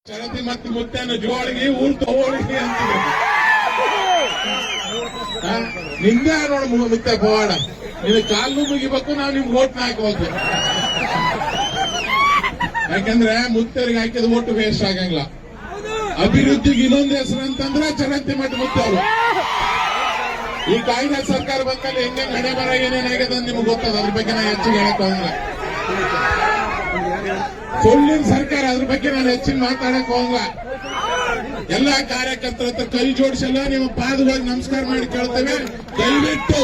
ಚರತಿ ಮತ್ತು ಮುತ್ತನ ಜೋಳಿಗೆ ಊರ್ ತೋಳಿಗೆ ಅಂತಿದೆ. ನಿಂದೆ ನೋಡು ಮುತ್ತೆ ಪವಾಡ. ನಿನ್ನ ಕಾಲು ಮುಗಿಬೇಕು, ನಾವು ನಿಮ್ಗೆ ಓಟ್ ಹಾಕಬೇಕು. ಯಾಕಂದ್ರೆ ಮುತ್ತರಿಗೆ ಹಾಕಿದ ಓಟು ವೇಸ್ಟ್ ಆಗಂಗಿಲ್ಲ. ಅಭಿವೃದ್ಧಿಗೆ ಇನ್ನೊಂದು ಹೆಸರು ಅಂತಂದ್ರೆ ಚರಂತಿ ಮಠ ಮುತ್ತೆ ಅವರು. ಈ ಕಾಂಗ್ರೆಸ್ ಸರ್ಕಾರ ಬಂದಲ್ಲಿ ಹೆಂಗೆ ಹಣೆ ಬರ ಏನೇನಾಗಿದೆ ಅಂತ ನಿಮ್ಗೆ ಗೊತ್ತದ. ಅದ್ರ ಬಗ್ಗೆ ನಾನು ಹೆಚ್ಚಿಗೆ ಹೇಳಕ್ ಹೋಗಂಗಿಲ್ಲ. ಸುಳ್ಳಿನ ಸರ್ಕಾರ, ಅದ್ರ ಬಗ್ಗೆ ನಾನು ಹೆಚ್ಚಿನ ಮಾತಾಡಕ್ ಹೋಗಂಗಿಲ್ಲ. ಎಲ್ಲಾ ಕಾರ್ಯಕರ್ತರ ಹತ್ರ ಕೈ ಜೋಡಿಸಲ್ಲ, ನಿಮ್ಮ ಪಾದವಾಗಿ ನಮಸ್ಕಾರ ಮಾಡಿ ಕೇಳ್ತೇವೆ. ದಯವಿಟ್ಟು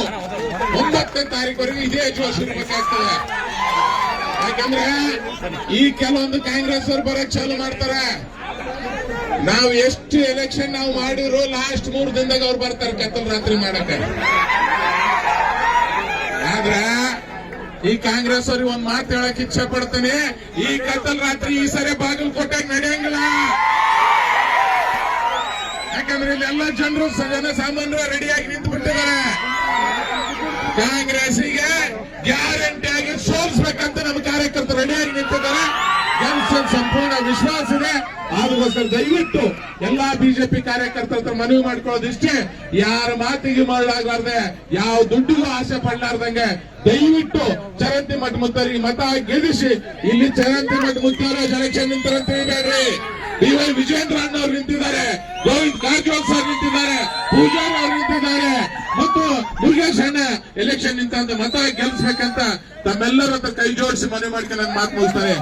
9ನೇ ತಾರೀಕುವರೆಗೆ ಇದೇ ಜೋಶಿರ್ಬೇಕಾಗ್ತದೆ. ಯಾಕಂದ್ರೆ ಈ ಕೆಲವೊಂದು ಕಾಂಗ್ರೆಸ್ ಅವರು ಬರಕ್ ಚಾಲು ಮಾಡ್ತಾರೆ. ನಾವು ಎಷ್ಟು ಎಲೆಕ್ಷನ್ ನಾವು ಮಾಡಿದ್ರು ಲಾಸ್ಟ್ 3 ದಿನದಾಗ ಅವ್ರು ಬರ್ತಾರೆ ಕತ್ತಲ್ ರಾತ್ರಿ ಮಾಡಕ್ಕೆ. ಆದ್ರ ಈ ಕಾಂಗ್ರೆಸ್ ಅವ್ರಿಗೆ ಒಂದ್ ಮಾತು ಹೇಳಕ್ ಇಚ್ಛೆ ಪಡ್ತೀನಿ. ಈ ಕತ್ತಲ್ ರಾತ್ರಿ ಈ ಸರಿ ಬಾಗಲಕೋಟೆಗೆ ನಡೆಯಂಗಿಲ್ಲ. ಯಾಕಂದ್ರೆ ಇಲ್ಲೆಲ್ಲ ಜನರು ಸಾಮಾನ್ಯ ರೆಡಿಯಾಗಿ ನಿಂತು ಬಿಟ್ಟಿದ್ದಾರೆ. ಕಾಂಗ್ರೆಸ್ಸಿಗೆ ಗ್ಯಾರಂಟಿಯಾಗಿ ಸೋಲಿಸಬೇಕಂತ ನಮ್ಮ ಕಾರ್ಯಕರ್ತರು ರೆಡಿಯಾಗಿ ನಿಂತಿದ್ದಾರೆ. ಸಂಪೂರ್ಣ ವಿಶ್ವಾಸ ಇದೆ. ಅದಕ್ಕೋಸ್ಕರ ದಯವಿಟ್ಟು ಎಲ್ಲಾ ಬಿಜೆಪಿ ಕಾರ್ಯಕರ್ತರ ಹತ್ರ ಮನವಿ ಮಾಡ್ಕೊಳ್ಳೋದಿಷ್ಟೇ, ಯಾರ ಮಾತಿಗೆ ಮಾಡಲಾಗಲಾರ್ದೆ, ಯಾವ ದುಡ್ಡಿಗೂ ಆಸೆ ಪಡಲಾರ್ದಂಗೆ ದಯವಿಟ್ಟು ಚರಂತಿ ಮಠ ಮುತ್ತರಿಗೆ ಮತ ಗೆಲ್ಲಿಸಿ. ಇಲ್ಲಿ ಚರಂತಿ ಮಠ ಮುತ್ತವರು ಎಲೆಕ್ಷನ್ ನಿಂತಾರಂತ ತಿಳಿಬೇಡ್ರಿ. ಡಿ.ವೈ. ವಿಜಯೇಂದ್ರ ಅಣ್ಣವ್ರು ನಿಂತಿದ್ದಾರೆ, ಗೋವಿಂದ್ ಕಾರಜೋಳ ಸರ್ ನಿಂತಿದ್ದಾರೆ, ಪೂಜಾರಿ ಅವರು ನಿಂತಿದ್ದಾರೆ ಮತ್ತು ಮುರುಗೇಶ್ ಅಣ್ಣ ಎಲೆಕ್ಷನ್ ನಿಂತ ಮತ ಗೆಲ್ಲಿಸ್ಬೇಕಂತ ತಮ್ಮೆಲ್ಲರ ಹತ್ರ ಕೈ ಜೋಡಿಸಿ ಮನವಿ ಮಾಡ್ಕೊಂಡು ನನ್ನ ಮಾತು ಮುಗಿಸ್ತಾರೆ.